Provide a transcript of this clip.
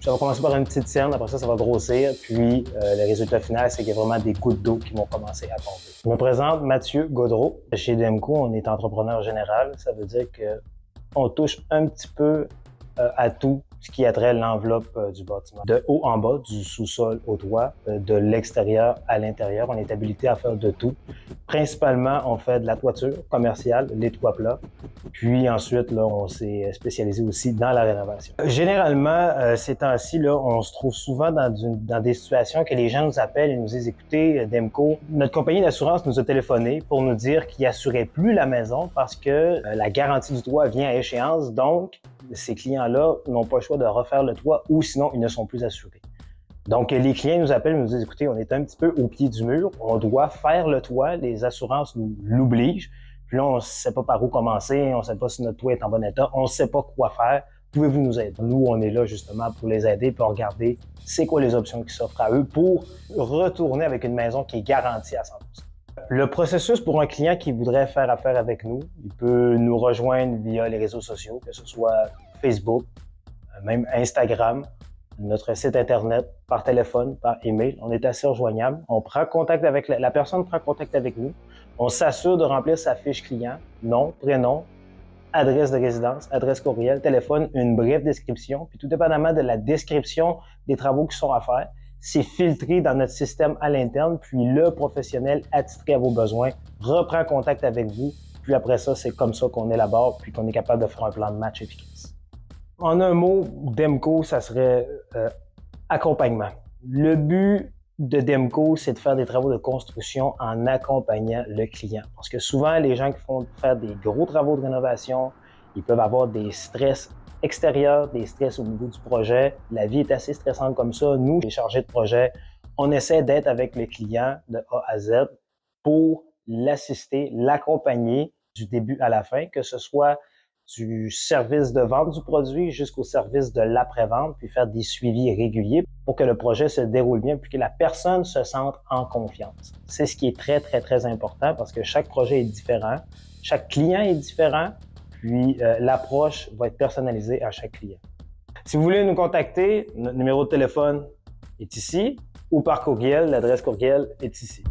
Ça va commencer par une petite scène, après ça va grossir, puis le résultat final, c'est qu'il y a vraiment des gouttes d'eau qui vont commencer à tomber. Je me présente Mathieu Gaudreau. Chez Demco, on est entrepreneur général. Ça veut dire qu'on touche un petit peu à tout ce qui a trait l'enveloppe du bâtiment. De haut en bas, du sous-sol au toit, de l'extérieur à l'intérieur, on est habilité à faire de tout. Principalement, on fait de la toiture commerciale, les toits plats. Puis ensuite, là, on s'est spécialisé aussi dans la rénovation. Généralement, ces temps-ci, là, on se trouve souvent dans des situations que les gens nous appellent et nous disent, écoutez, Demco, notre compagnie d'assurance nous a téléphoné pour nous dire qu'ils assuraient plus la maison parce que la garantie du toit vient à échéance. Donc, ces clients-là n'ont pas le choix de refaire le toit ou sinon, ils ne sont plus assurés. Donc, les clients nous appellent et nous disent, écoutez, on est un petit peu au pied du mur, on doit faire le toit, les assurances nous l'obligent. Puis là, on ne sait pas par où commencer, on ne sait pas si notre toit est en bon état, on ne sait pas quoi faire. Pouvez-vous nous aider? Nous, on est là justement pour les aider, pour regarder c'est quoi les options qui s'offrent à eux pour retourner avec une maison qui est garantie à 100%. Le processus pour un client qui voudrait faire affaire avec nous, il peut nous rejoindre via les réseaux sociaux, que ce soit Facebook, même Instagram, notre site Internet, par téléphone, par email. On est assez rejoignable. On prend contact avec la personne prend contact avec nous. On s'assure de remplir sa fiche client, nom, prénom, adresse de résidence, adresse courriel, téléphone, une brève description. Puis tout dépendamment de la description des travaux qui sont à faire, c'est filtré dans notre système à l'interne. Puis le professionnel attitré à vos besoins reprend contact avec vous. Puis après ça, c'est comme ça qu'on élabore puis qu'on est capable de faire un plan de match efficace. En un mot, Demco, ça serait accompagnement. Le but de Demco, c'est de faire des travaux de construction en accompagnant le client. Parce que souvent, les gens qui font faire des gros travaux de rénovation, ils peuvent avoir des stress extérieurs, des stress au niveau du projet. La vie est assez stressante comme ça. Nous, les chargés de projet, on essaie d'être avec le client de A à Z pour l'assister, l'accompagner du début à la fin, que ce soit du service de vente du produit jusqu'au service de l'après-vente, puis faire des suivis réguliers pour que le projet se déroule bien, puis que la personne se sente en confiance. C'est ce qui est très, très, très important parce que chaque projet est différent, chaque client est différent, puis l'approche va être personnalisée à chaque client. Si vous voulez nous contacter, notre numéro de téléphone est ici, ou par courriel, l'adresse courriel est ici.